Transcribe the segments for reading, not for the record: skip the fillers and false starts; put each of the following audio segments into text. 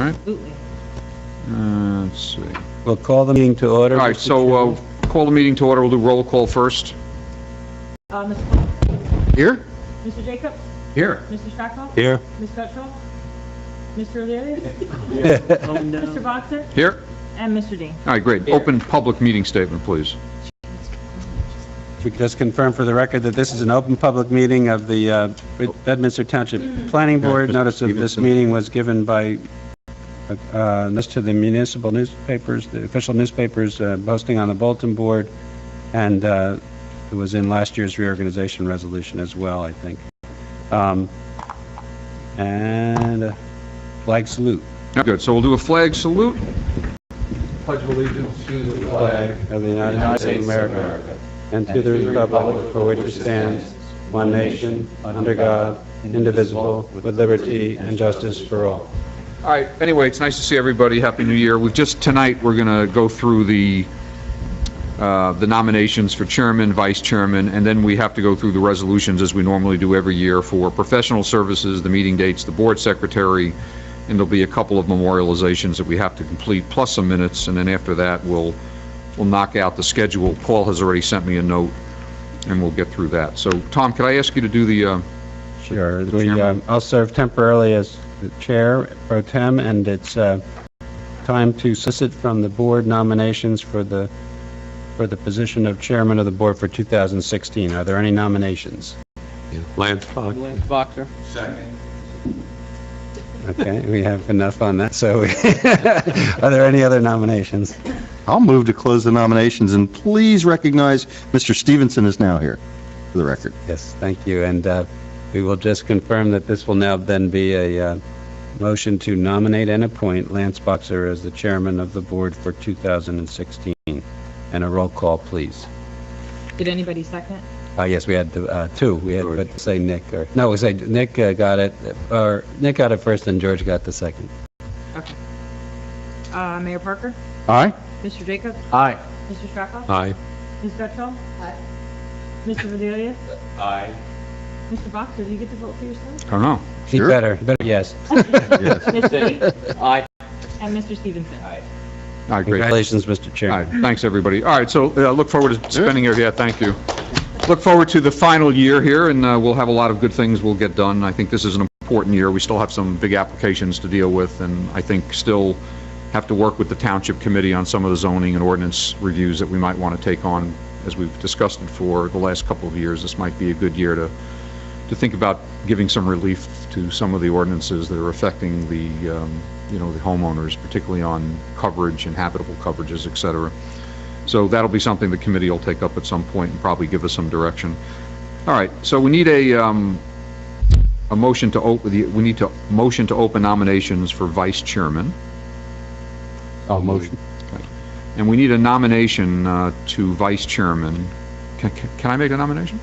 right? Absolutely. Let's see. We'll call the meeting to order. All right, Mr. so Chairman. call the meeting to order. We'll do roll call first. Mr. Paul? Here? Mr. Jacobs? Here. Mr. Stockwell? Here. Ms. Gutschall? Mr. O'Leary? Mr. Boxer? Here? And Mr. Dean. All right, great. Open public meeting statement, please. We just confirm for the record that this is an open public meeting of the Bedminster Township Planning Board. Notice of this meeting was given by this to the municipal newspapers, the official newspapers, posting on the bulletin board, and it was in last year's reorganization resolution as well, I think. And a flag salute. Good, so we'll do a flag salute. Pledge of allegiance to the Flag of the United States of America, and to the republic for which it stands, one nation, under God, indivisible, with liberty and justice for all. All right, anyway, it's nice to see everybody. Happy New Year. Tonight, we're going to go through the nominations for chairman, vice chairman, and then we have to go through the resolutions as we normally do every year for professional services, the meeting dates, the board secretary, and there'll be a couple of memorializations that we have to complete, plus some minutes, and then after that, we'll knock out the schedule. Paul has already sent me a note, and we'll get through that. So, Tom, could I ask you to do the... Sure. I'll serve temporarily as the chair pro tem, and it's time to solicit from the board nominations for the position of chairman of the board for 2016. Are there any nominations? Lance Boxer. Second. Okay, we have enough on that. So, are there any other nominations? I'll move to close the nominations, and please recognize Mr. Stevenson is now here, for the record. Yes, thank you. And we will just confirm that this will now then be a motion to nominate and appoint Lance Boxer as the chairman of the board for 2016. And a roll call, please. Did anybody second? Yes, we had two. We had to say Nick, or no, we say Nick got it, or Nick got it first, and George got the second. Okay. Mayor Parker? Aye? Mr. Jacobs? Aye. Mr. Stockwell? Aye. Ms. Gutschall? Aye. Mr. Rodelius? Aye. Mr. Boxer, do you get to vote for yourself? I don't know. He Sure. better, yes. Yes. Mr. Dean? Aye. And Mr. Stevenson? All right, great. Congratulations, Mr. All Chairman. right, thanks, everybody. All right, so look forward to spending your... Yeah, thank you. Look forward to the final year here, and we'll have a lot of good things we'll get done. I think this is an important year. We still have some big applications to deal with, and I think still have to work with the Township Committee on some of the zoning and ordinance reviews that we might want to take on. As we've discussed it for the last couple of years, this might be a good year to think about giving some relief to some of the ordinances that are affecting the, the homeowners, particularly on coverage and habitable coverages, et cetera. So that'll be something the committee will take up at some point and probably give us some direction. All right, so we need a motion to open. We need to motion to open nominations for vice chairman. I'll motion. Okay. And we need a nomination to vice chairman. Can I make a nomination?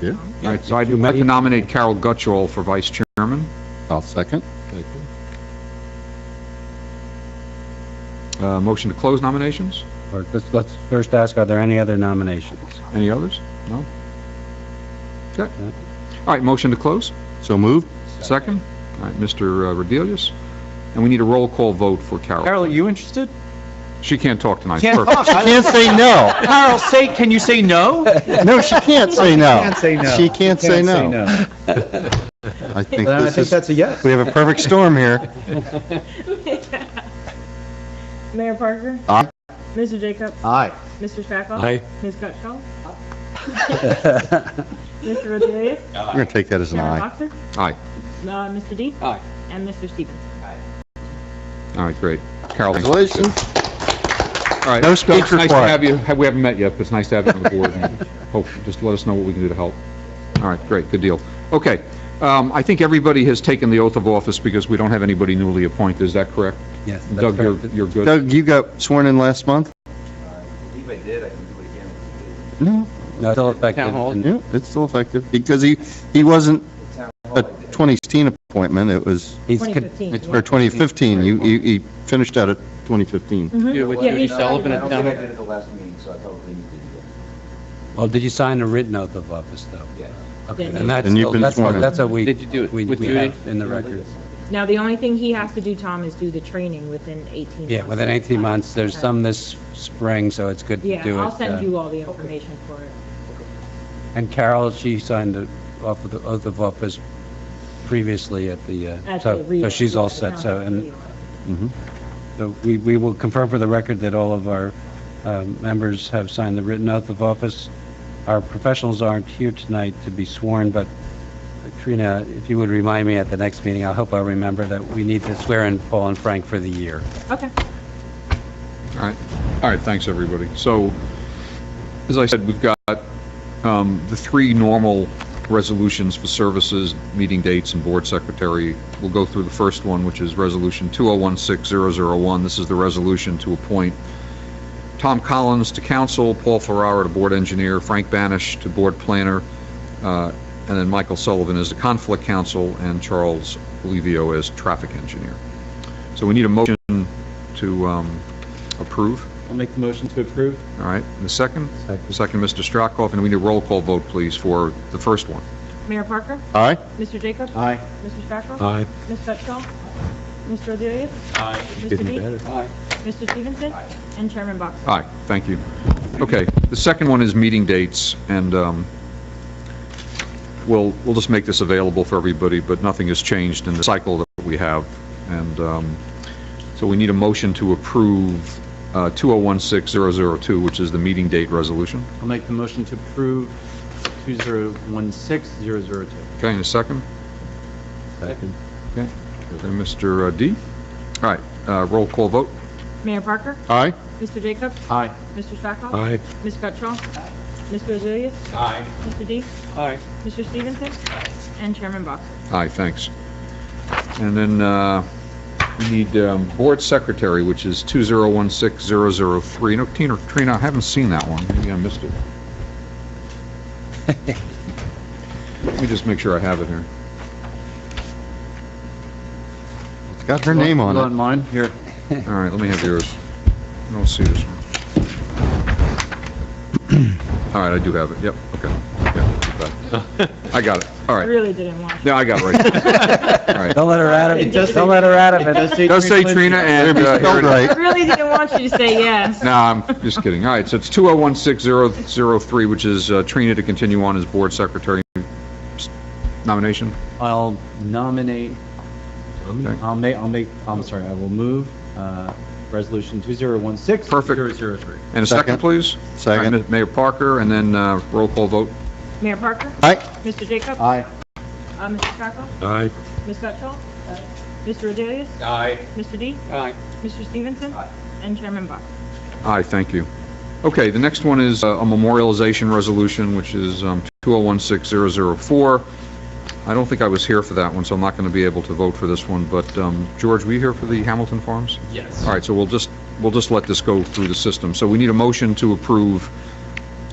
Yeah. All right, so I'd like to nominate Carol Gutschall for vice chairman. I'll second. Motion to close nominations. Or let's first ask, are there any other nominations? Any others? No? Okay. All right, motion to close. So moved. Second. All right, Mr. Rodelius. And we need a roll call vote for Carol. Carol, are you interested? She can't talk tonight. Can't Perfect. talk. She can't say no. Carol, can you say no? No, she can't say no. Can't say no. She can't say no. no. I think Then I this think is, that's a yes. we have a perfect storm here. Mayor Parker? Aye. Mr. Jacobs? Aye. Mr. Stockwell? Aye. Ms. Gutschall? Mr. Rodelius? We're going to take that as an Mayor aye. Boxer? Aye. Mr. Dean? Aye. And Mr. Stevenson? All right, great. Carol, thanks. Congratulations. All right. No speech It's nice to required. have you. We haven't met yet, but it's nice to have you on the board. And hope, just let us know what we can do to help. All right, great, good deal. Okay, I think everybody has taken the oath of office because we don't have anybody newly appointed. Is that correct? Yes. that's Doug, correct. you're good? Doug, you got sworn in last month? I believe I did. I can do it again. No. No, still effective. Town hall. Yeah, it's still effective because he wasn't a 2016 appointment. It was, He's 2015. or 2015. He finished out at 2015. You with Yeah, Judy he's Sullivan I at don't town think I hall? did it the last meeting, so I probably need to do it. Oh, did you sign a written oath of office, though? Yeah. Okay, Yeah. and that's, And you've been that's sworn in. what we Did you do it we with we Judy? have in the record. Now, the only thing he has to do, Tom, is do the training within 18 months. Yeah, within 18 months. There's some this spring, so it's good to Yeah, do it. I'll send you all the information for it. And Carol, she signed the oath of office previously at the, At so the Rio, she's all yeah, set, the so, town and Rio. so we will confirm for the record that all of our members have signed the written oath of office. Our professionals aren't here tonight to be sworn, but Trina, if you would remind me at the next meeting, I hope I'll remember that we need to swear in Paul and Frank for the year. Okay. All right, thanks, everybody. So, as I said, we've got the three normal resolutions for services, meeting dates, and board secretary. We'll go through the first one, which is Resolution 2016-001. This is the resolution to appoint Tom Collins to council, Paul Ferrara to board engineer, Frank Banish to board planner, and then Michael Sullivan as the conflict counsel, and Charles Olivio as traffic engineer. So we need a motion to approve. I'll make the motion to approve. All right, and the second? Second, Mr. Strackoff, and we need a roll call vote, please, for the first one. Mayor Parker? Aye? Mr. Jacobs? Aye. Mr. Strackoff? Aye. Ms. Gutschall? Mr. Odelius? Aye. Mr. D? Aye. Mr. Stevenson? And Chairman Boxell? Aye, thank you. Okay, the second one is meeting dates, and we'll just make this available for everybody, but nothing has changed in the cycle that we have. And so we need a motion to approve 2016-002, which is the meeting date resolution. I'll make the motion to approve 2016-002. Okay, and a second? Second. Okay, and Mr. D? All right, roll call vote. Mayor Parker? Aye? Mr. Jacobs? Aye. Mr. Strackoff? Aye. Ms. Gutschall? Mr. Odelius? Aye. Mr. D? Aye. Mr. Stevenson? And Chairman Boxell? Aye, thanks. And then we need board secretary, which is 2016-003. No, Trina, I haven't seen that one. Maybe I missed it. Let me just make sure I have it here. It's got her name on You it. want mine? Here. All right, let me have yours. I don't see this one. All right, I do have it. Yep, okay. Yeah, I got it. All I right. really didn't want Yeah, I got it right. All right. Don't let her out of it. does say- Don't let her out of It does it. say Does say Trina and... Spelled here it is. right. I really didn't want you to say yes. No, I'm just kidding. All right, so it's 2016-003, which is Trina to continue on as board secretary nomination. I'll nominate, Okay. I will move, resolution 2016. Perfect. 003. And a second, Second. please? Second. All right, Mayor Parker, and then roll call vote. Mayor Parker? Aye? Mr. Jacobs? Aye. Mr. Strackoff? Aye. Ms. Gutschall? Mr. Odelius? Aye. Mr. D? Aye. Mr. Stevenson? And Chairman Boxell? Aye, thank you. Okay, the next one is a memorialization resolution, which is 2016-004. I don't think I was here for that one, so I'm not going to be able to vote for this one, but George, were you here for the Hamilton Farms? Yes. All right, so we'll just let this go through the system. So we need a motion to approve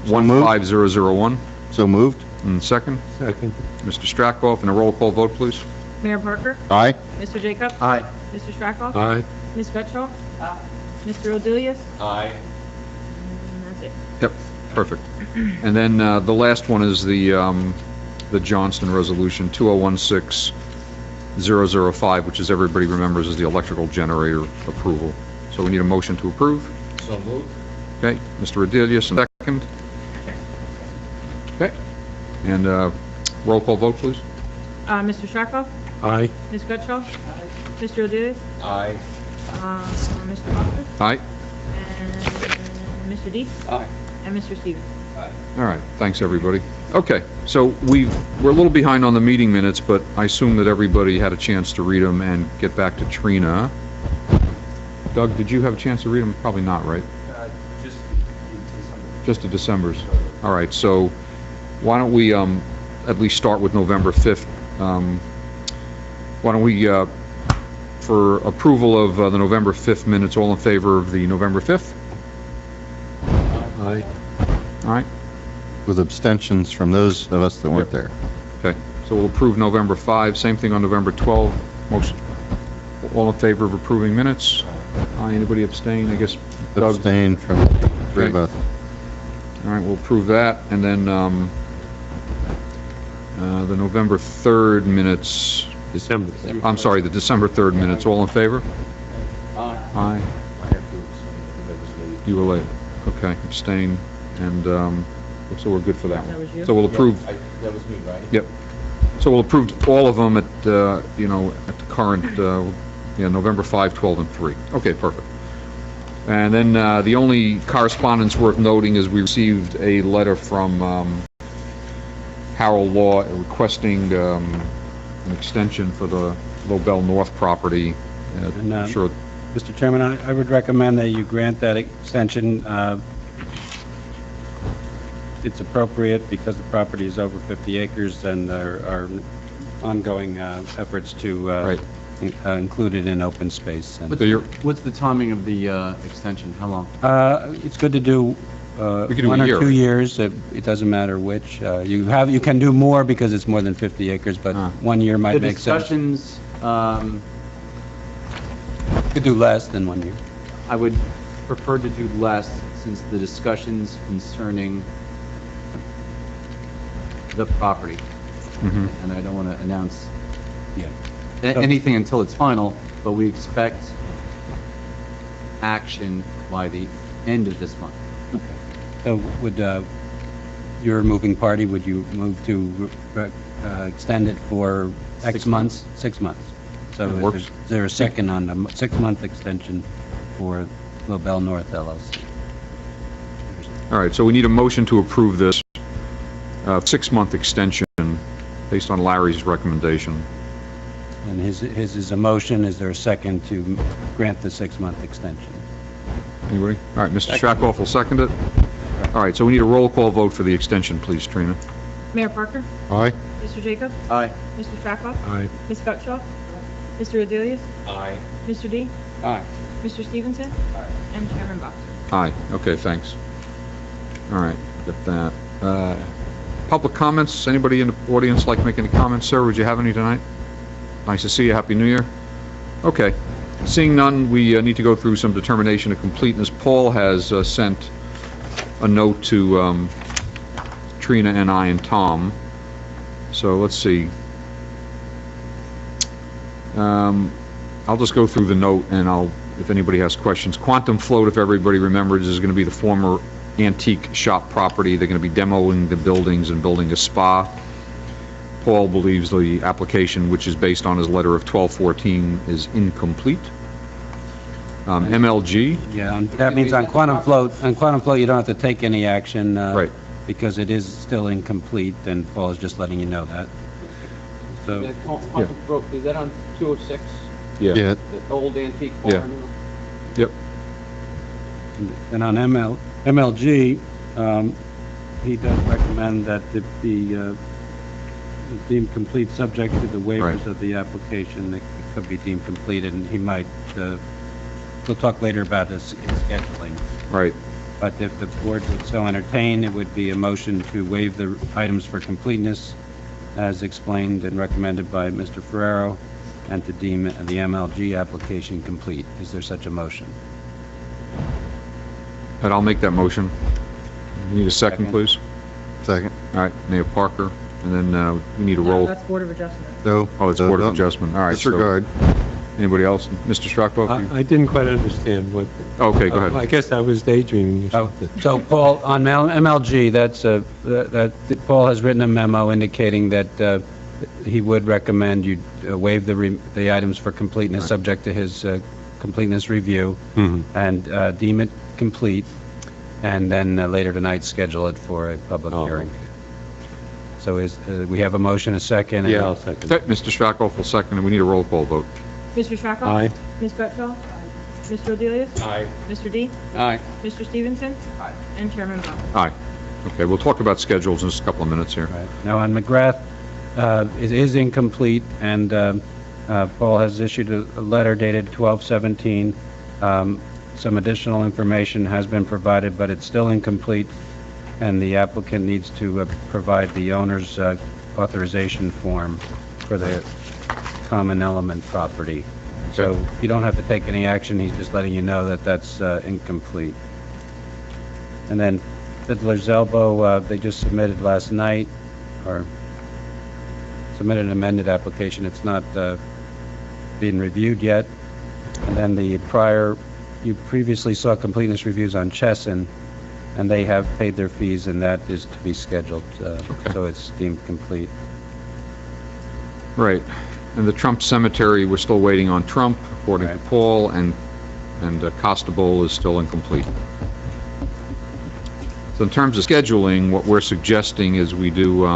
So moved. 15001. So moved? And second, Second. Mr. Strackoff, and a roll call vote, please. Mayor Parker? Aye? Mr. Jacobs? Aye. Mr. Strackoff? Aye. Ms. Gutschall? Mr. Odelius? Aye. And that's it. Yep, perfect. And then the last one is the Johnston Resolution 2016-005, which, as everybody remembers, is the electrical generator approval. So we need a motion to approve. So moved. Okay, Mr. Adelius, and second. Okay, and roll call vote, please. Mr. Strackoff? Aye. Ms. Gutschall? Mr. Odelius? Aye. Mr. Boxell? Aye. And Mr. D? Aye. And Mr. Stevens? All right, thanks, everybody. Okay, so we're a little behind on the meeting minutes, but I assume that everybody had a chance to read them and get back to Trina. Doug, did you have a chance to read them? Probably not, right? Just the Decembers. All right, so why don't we at least start with November 5th? Why don't we, for approval of the November 5th minutes, all in favor of the November 5th? Aye. All right, With abstentions from those of us that weren't there. okay. So we'll approve November 5, same thing on November 12. Most, all in favor of approving minutes? Anybody abstain? I guess Doug. Abstain from three of Okay. us. All right, we'll approve that, and then the November 3rd minutes, December. I'm sorry, the December 3rd minutes. All in favor? Aye. Aye. I have to abstain because I was late. You were late. Okay, abstain, and, so we're good for that That one. was you? So we'll approve, That was me, right? yep. So we'll approve all of them at, you know, at the current, November 5, 12, and 3. Okay, perfect. And then, the only correspondence worth noting is we received a letter from, Harold Law requesting, an extension for the Lobel North property. And, I'm sure, Mr. Chairman, I would recommend that you grant that extension. It's appropriate because the property is over 50 acres and there are ongoing efforts to Right. include it in open space. And, so you're, What's the timing of the extension? How long? it's good to do We could do a 1 or year. 2 years. It doesn't matter which. You can do more because it's more than 50 acres, but 1 year The might make sense. discussions, You could do less than 1 year. I would prefer to do less since the discussions concerning the property, mhm. and I don't want to announce Yeah. anything until it's final, but we expect action by the end of this month. So would your moving party, would you move to extend it for X 6 months? 6 months. So That is works. there a second on the 6-month extension for Lobel North LLC? All right, so we need a motion to approve this 6-month extension based on Larry's recommendation. And his is a motion. Is there a second to grant the 6-month extension? Anybody? All right, Mr. Strackoff will second it. All right, so we need a roll call vote for the extension, please, Trina. Mayor Parker? Aye. Mr. Jacob? Aye. Mr. Strackoff? Aye. Ms. Gutschall? Mr. Adelius? Aye. Mr. D? Aye. Mr. Stevenson? And Chairman Box. Aye, okay, thanks. All right, got that. Public comments, anybody in the audience like to make any comments? Sir, would you have any tonight? Nice to see you, Happy New Year. Okay, seeing none, we need to go through some determination of completeness. Paul has sent a note to Trina and I and Tom. So let's see. I'll just go through the note and if anybody has questions. Quantum Float, if everybody remembers, is going to be the former antique shop property. They're going to be demoing the buildings and building a spa. Paul believes the application, which is based on his letter of 12/14, is incomplete. MLG, Yeah, that means on Quantum Float, you don't have to take any action. Right. Because it is still incomplete, and Paul is just letting you know that. So, Is that on 206, yeah, Yeah, the old antique Yeah. barn? yep, and on MLG, he does recommend that it be deemed complete subject to the waivers Right. of the application. It could be deemed complete, and he might, we'll talk later about his scheduling. right. But if the board would so entertain, it would be a motion to waive the items for completeness as explained and recommended by Mr. Ferrero, and to deem the MLG application complete. Is there such a motion? And I'll make that motion. Need a second, Second. please? second. All right, Mayor Parker, and then we need a roll. That's Board of Adjustment. No. Oh, it's Board of Adjustment, all right. so- Disregard. Anybody else? Mr. Strackoff? I didn't quite understand what, Okay, go I ahead. guess I was daydreaming or Oh, something. so Paul, on MLG, that Paul has written a memo indicating that he would recommend you waive the items for completeness, subject to his completeness review, Mhm. and deem it complete, and then later tonight schedule it for a public Oh, hearing. So we have a motion, a second? and- Yeah, I'll second. Okay, Mr. Strackoff will second, and we need a roll call vote. Mr. Strackoff? Aye. Ms. Gutschall? Mr. Adelius? Aye. Mr. D? Aye. Mr. Stevenson? And Chairman Box. Aye. Okay, we'll talk about schedules in just a couple of minutes here. Right. Now, on McGrath, it is incomplete, and Paul has issued a letter dated 12/17. Some additional information has been provided, but it's still incomplete, and the applicant needs to provide the owner's authorization form for the common element property. So you don't have to take any action, he's just letting you know that that's incomplete. And then Fiddler's Elbow, they just submitted last night, or submitted an amended application. It's not being reviewed yet. And then you previously saw completeness reviews on Chesson, and they have paid their fees, and that is to be scheduled, so it's deemed complete. Right. And the Trump Cemetery, we're still waiting on Trump, according to Right. Paul, and Costa Bowl is still incomplete. So in terms of scheduling, what we're suggesting is we do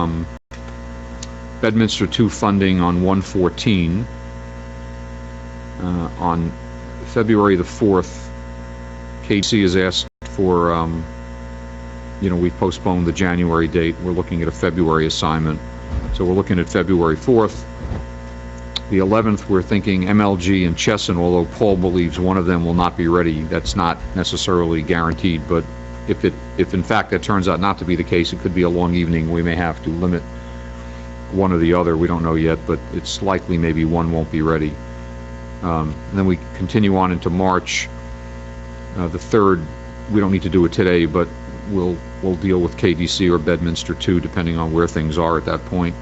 Bedminster 2 funding on 1/14. On February the 4th, KC has asked for, we've postponed the January date. We're looking at a February assignment. So we're looking at February 4th. The 11th, we're thinking MLG and Chesson, although Paul believes one of them will not be ready. That's not necessarily guaranteed, but if in fact that turns out not to be the case, it could be a long evening. We may have to limit one or the other. We don't know yet, but it's likely maybe one won't be ready. And then we continue on into March. The 3rd, we don't need to do it today, but we'll deal with KDC or Bedminster 2, depending on where things are at that point.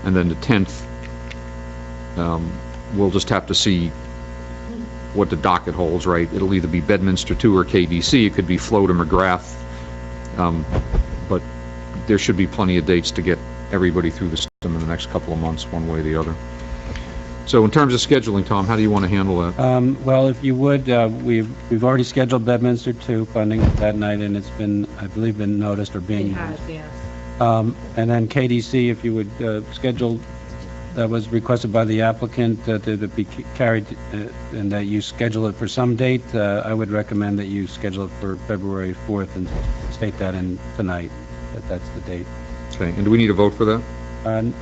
And then the 10th, we'll just have to see what the docket holds, right? It'll either be Bedminster 2 or KDC. It could be Float or McGrath. But there should be plenty of dates to get everybody through the system in the next couple of months, one way or the other. So in terms of scheduling, Tom, how do you want to handle that? Well, if you would, we've already scheduled Bedminster 2 funding that night, and it's been, I believe, been noticed or being. It has, yes. And then KDC, if you would schedule, that was requested by the applicant to be carried, and that you schedule it for some date, I would recommend that you schedule it for February 4th and state that in tonight, that that's the date. Okay, and do we need a vote for that?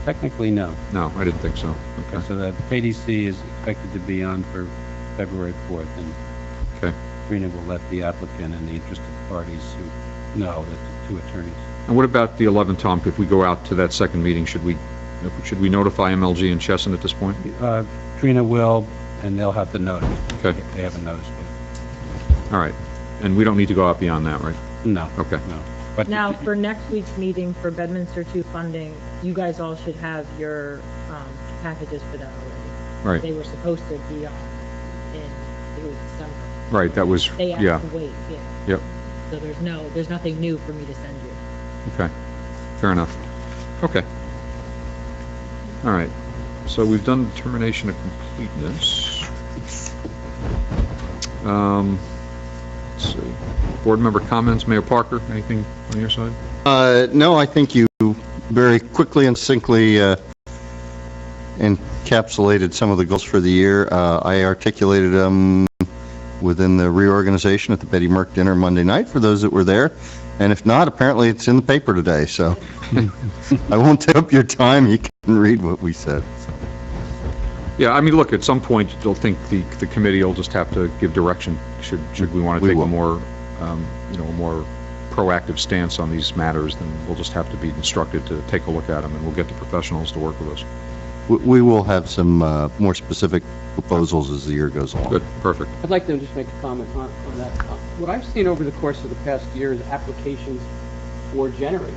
Technically, no. No, I didn't think so. Okay. So that KDC is expected to be on for February 4th, and Okay. Trina will let the applicant and the interested parties who know that the two attorneys. And what about the 11th, Tom? If we go out to that second meeting, should we notify MLG and Chesson at this point? Trina will, and they'll have to notice. Okay. If they haven't noticed it. All right. And we don't need to go out beyond that, right? No. Okay. No. But Now, for next week's meeting for Bedminster 2 funding, you guys all should have your packages for that already. Right. They were supposed to be on it was December. Right, that was, They yeah. asked to wait, yeah. Yep. So there's nothing new for me to send you. Okay, fair enough. Okay. All right, so we've done determination of completeness. Let's see. Board member comments, Mayor Parker, anything on your side? No, I think you very quickly and succinctly encapsulated some of the goals for the year. I articulated them within the reorganization at the Betty Merck dinner Monday night for those that were there. And if not, apparently it's in the paper today, so I won't take up your time. You can read what we said. Yeah, I mean, look, at some point, you'll think the committee will just have to give direction, should we want to We take a will. more, a more proactive stance on these matters, then we'll just have to be instructed to take a look at them, and we'll get the professionals to work with us. We will have some more specific proposals as the year goes on. Good, perfect. I'd like to just make a comment on that. What I've seen over the course of the past year is applications for generators,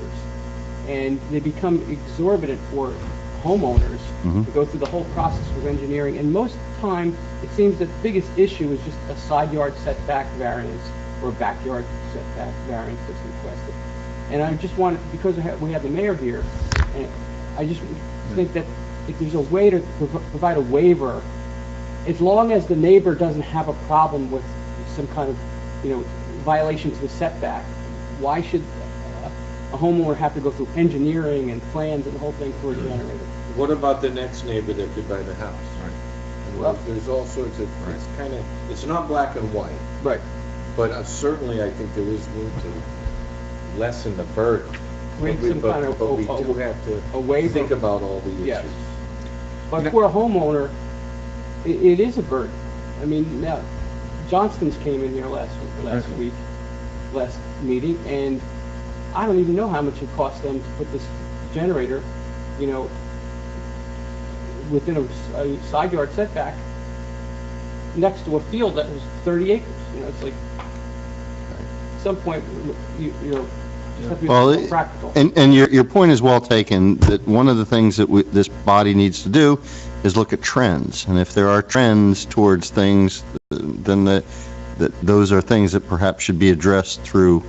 and they become exorbitant for homeowners to go through the whole process with engineering, and most of the time, it seems that the biggest issue is just a side yard setback variance or a backyard setback variance that's requested. And I just wanted, because we have the mayor here, and I just think that if there's a way to provide a waiver, as long as the neighbor doesn't have a problem with some kind of, violation to the setback, why should a homeowner have to go through engineering and plans and the whole thing for a generator? What about the next neighbor that could buy the house? And Well- there's all sorts of, it's kind of, it's not black and white, Right. but certainly I think there is room to lessen the burden. Create some But kind of but we do have a to waiver. think about all the Yes. issues. But for a homeowner, it is a burden. I mean, now, Johnston's came in here last meeting, and I don't even know how much it cost them to put this generator, within a side yard setback next to a field that was 30 acres. It's like, at some point, Something Well, that's more practical. And your point is well taken, that one of the things that this body needs to do is look at trends. And if there are trends towards things, then that those are things that perhaps should be addressed through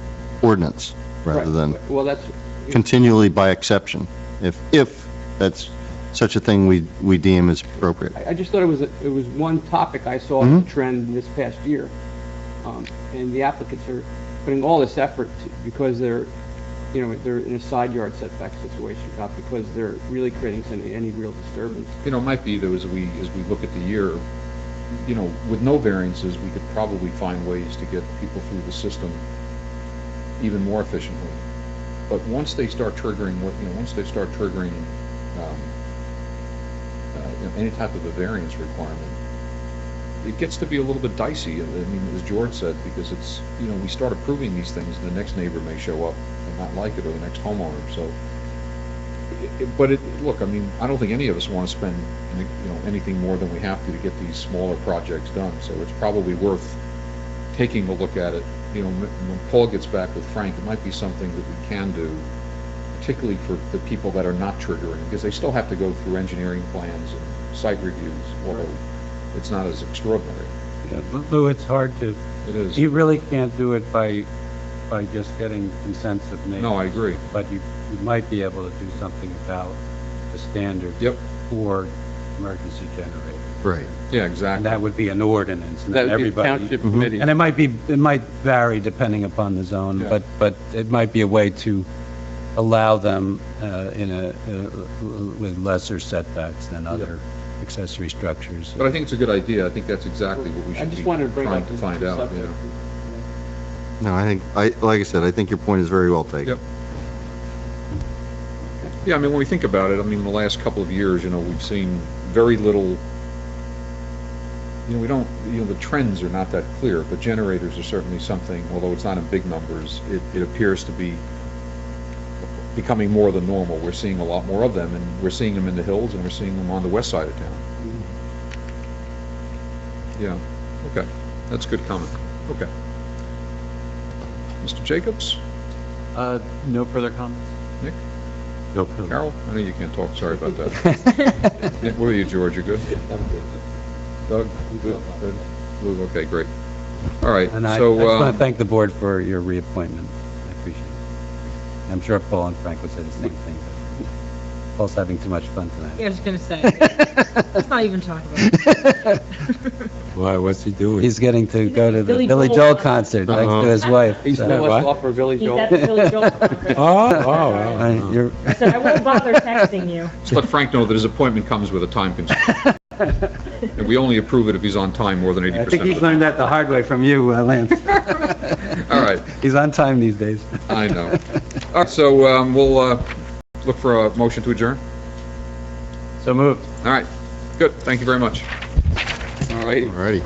ordinance rather Right. than Well, that's, continually by exception, if that's such a thing we deem as appropriate. I just thought it was one topic I saw as a trend this past year. And the applicants are putting all this effort because they're in a side yard setback situation, not because they're really creating any real disturbance. It might be though, as we look at the year, with no variances, we could probably find ways to get people through the system even more efficiently. But once they start triggering, any type of a variance requirement, it gets to be a little bit dicey. I mean, as George said, because it's, we start approving these things, and the next neighbor may show up and not like it, or the next homeowner. So, look, I mean, I don't think any of us want to spend, anything more than we have to get these smaller projects done. So it's probably worth taking a look at it. When Paul gets back with Frank, it might be something that we can do, particularly for the people that are not triggering, because they still have to go through engineering plans and site reviews, although it's not as extraordinary. Yeah, Lou, it's hard to, It is. you really can't do it by just getting consent of neighbors. No, I agree. But you might be able to do something about the standard Yep. for emergency generators. Right. Yeah, And exactly. that would be an ordinance, and That then would be everybody. township committee. And it might vary depending upon the zone, Yeah. but it might be a way to allow them with lesser setbacks than other accessory structures. But I think it's a good idea. I think that's exactly what we I should just be wanted to bring trying up to this find out. subject. No, like I said, I think your point is very well taken. Yep. Yeah, I mean, when we think about it, I mean, in the last couple of years, we've seen very little, the trends are not that clear, but generators are certainly something, although it's not in big numbers, it appears to be becoming more than normal. We're seeing a lot more of them, and we're seeing them in the hills, and we're seeing them on the west side of town. Yeah, okay, that's a good comment. Okay. Mr. Jacobs? No further comments? Nick? No, Carol? I know you can't talk, sorry about that. Yeah, what are you, George, you good? Doug? Good? Good? Lou, okay, great. All right, And I so, just want to thank the board for your reappointment. I appreciate it. I'm sure Paul and Frank would say the same thing. but Paul's having too much fun tonight. Yeah, I was gonna say, let's not even talk about it. Why, what's he doing? He's getting to go to the Billy Billy Joel Joel concert next Uh-huh. to his wife. He's So- no less off for Billy He's Joel. at the Billy Joel concert. You're- I said, I won't bother texting you. just let Frank know that his appointment comes with a time constraint. And we only approve it if he's on time more than 80% I think of he's the learned that the hard way from you, Lance. All right, He's on time these days. I know. All right, so we'll look for a motion to adjourn. So moved. All right, good, thank you very much. All right. All righty.